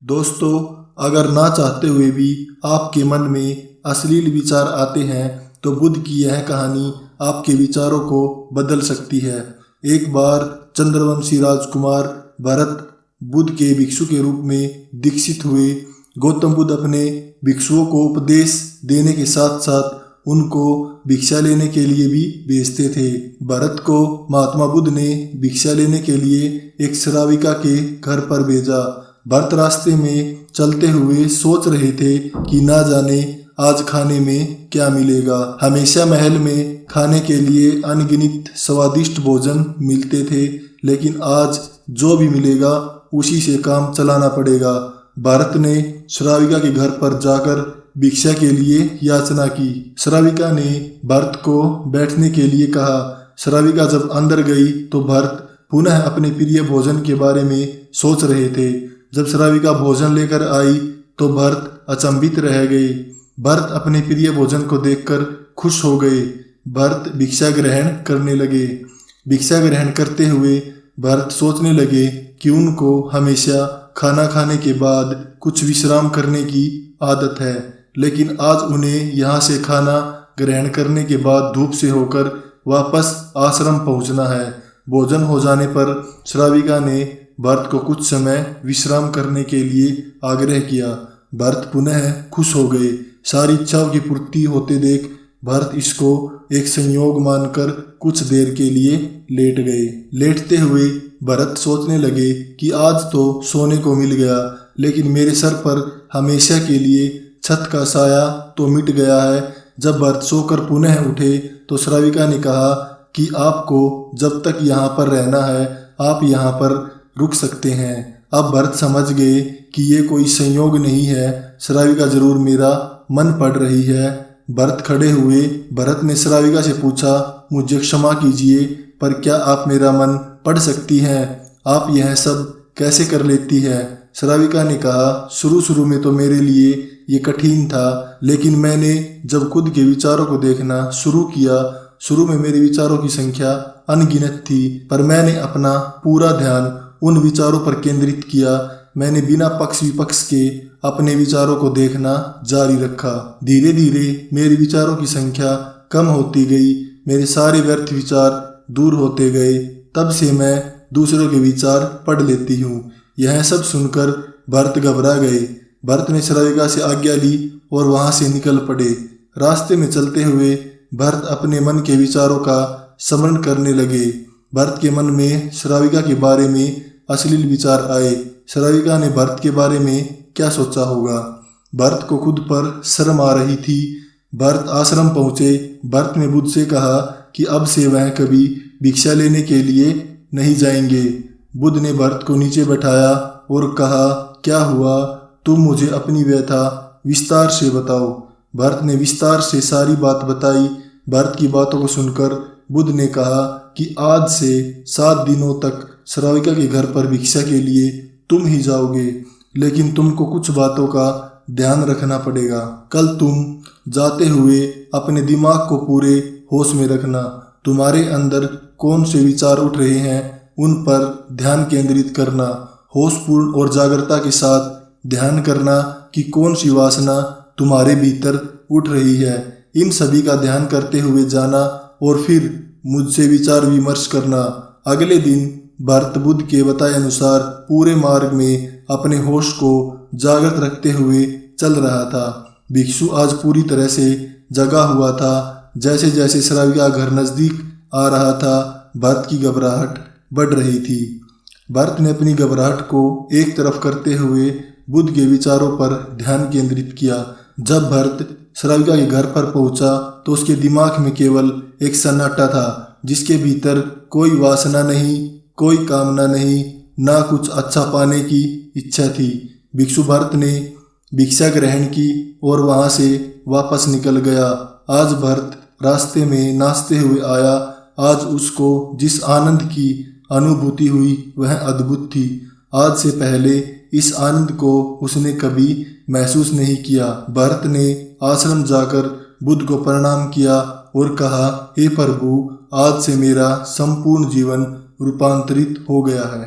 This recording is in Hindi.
दोस्तों, अगर ना चाहते हुए भी आपके मन में अश्लील विचार आते हैं तो बुद्ध की यह कहानी आपके विचारों को बदल सकती है। एक बार चंद्रवंशी राजकुमार भरत बुद्ध के भिक्षु के रूप में दीक्षित हुए। गौतम बुद्ध अपने भिक्षुओं को उपदेश देने के साथ साथ उनको भिक्षा लेने के लिए भी भेजते थे। भरत को महात्मा बुद्ध ने भिक्षा लेने के लिए एक श्राविका के घर पर भेजा। भरत रास्ते में चलते हुए सोच रहे थे कि ना जाने आज खाने में क्या मिलेगा। हमेशा महल में खाने के लिए अनगिनत स्वादिष्ट भोजन मिलते थे, लेकिन आज जो भी मिलेगा उसी से काम चलाना पड़ेगा। भरत ने श्राविका के घर पर जाकर भिक्षा के लिए याचना की। श्राविका ने भरत को बैठने के लिए कहा। श्राविका जब अंदर गई तो भरत पुनः अपने प्रिय भोजन के बारे में सोच रहे थे। जब श्राविका भोजन लेकर आई तो भरत अचंभित रह गए। भरत अपने प्रिय भोजन को देखकर खुश हो गए। भरत भिक्षा ग्रहण करने लगे। भिक्षा ग्रहण करते हुए भरत सोचने लगे कि उनको हमेशा खाना खाने के बाद कुछ विश्राम करने की आदत है, लेकिन आज उन्हें यहाँ से खाना ग्रहण करने के बाद धूप से होकर वापस आश्रम पहुँचना है। भोजन हो जाने पर श्राविका ने भरत को कुछ समय विश्राम करने के लिए आग्रह किया। भरत पुनः खुश हो गए। सारी इच्छाओं की पूर्ति होते देख भरत इसको एक संयोग मानकर कुछ देर के लिए लेट गए। लेटते हुए भरत सोचने लगे कि आज तो सोने को मिल गया, लेकिन मेरे सर पर हमेशा के लिए छत का साया तो मिट गया है। जब भरत सोकर पुनः उठे तो श्राविका ने कहा कि आपको जब तक यहाँ पर रहना है आप यहाँ पर रुक सकते हैं। अब भरत समझ गए कि ये कोई संयोग नहीं है, श्राविका जरूर मेरा मन पढ़ रही है। भरत खड़े हुए। भरत ने श्राविका से पूछा, मुझे क्षमा कीजिए, पर क्या आप मेरा मन पढ़ सकती हैं? आप यह सब कैसे कर लेती है? श्राविका ने कहा, शुरू में तो मेरे लिए ये कठिन था, लेकिन मैंने जब खुद के विचारों को देखना शुरू किया, शुरू में मेरे विचारों की संख्या अनगिनत थी, पर मैंने अपना पूरा ध्यान उन विचारों पर केंद्रित किया। मैंने बिना पक्ष विपक्ष के अपने विचारों को देखना जारी रखा। धीरे धीरे मेरे विचारों की संख्या कम होती गई। मेरे सारे व्यर्थ विचार दूर होते गए। तब से मैं दूसरों के विचार पढ़ लेती हूँ। यह सब सुनकर भरत घबरा गए। भरत ने श्राविका से आज्ञा ली और वहाँ से निकल पड़े। रास्ते में चलते हुए भरत अपने मन के विचारों का स्मरण करने लगे। भरत के मन में श्राविका के बारे में अश्लील विचार आए। श्राविका ने भरत के बारे में क्या सोचा होगा? भरत को खुद पर शर्म आ रही थी। भरत आश्रम पहुँचे। भरत ने बुद्ध से कहा कि अब से वह कभी भिक्षा लेने के लिए नहीं जाएंगे। बुद्ध ने भरत को नीचे बैठाया और कहा, क्या हुआ? तुम मुझे अपनी व्यथा विस्तार से बताओ। भरत ने विस्तार से सारी बात बताई। भरत की बातों को सुनकर बुद्ध ने कहा कि आज से 7 दिनों तक श्राविका के घर पर भिक्षा के लिए तुम ही जाओगे, लेकिन तुमको कुछ बातों का ध्यान रखना पड़ेगा। कल तुम जाते हुए अपने दिमाग को पूरे होश में रखना। तुम्हारे अंदर कौन से विचार उठ रहे हैं उन पर ध्यान केंद्रित करना। होशपूर्ण और जागरूकता के साथ ध्यान करना कि कौन सी वासना तुम्हारे भीतर उठ रही है। इन सभी का ध्यान करते हुए जाना और फिर मुझसे विचार विमर्श करना। अगले दिन भरत बुद्ध के बताए अनुसार पूरे मार्ग में अपने होश को जागृत रखते हुए चल रहा था। भिक्षु आज पूरी तरह से जगा हुआ था। जैसे जैसे श्राविका घर नजदीक आ रहा था, भरत की घबराहट बढ़ रही थी। भरत ने अपनी घबराहट को एक तरफ करते हुए बुद्ध के विचारों पर ध्यान केंद्रित किया। जब भरत श्राविका के घर पर पहुंचा तो उसके दिमाग में केवल एक सन्नाटा था, जिसके भीतर कोई वासना नहीं, कोई कामना नहीं, ना कुछ अच्छा पाने की इच्छा थी। भिक्षु भरत ने भिक्षा ग्रहण की और वहां से वापस निकल गया। आज भरत रास्ते में नाचते हुए आया। आज उसको जिस आनंद की अनुभूति हुई वह अद्भुत थी। आज से पहले इस आनंद को उसने कभी महसूस नहीं किया। भरत ने आश्रम जाकर बुद्ध को प्रणाम किया और कहा, हे प्रभु, आज से मेरा संपूर्ण जीवन रूपांतरित हो गया है।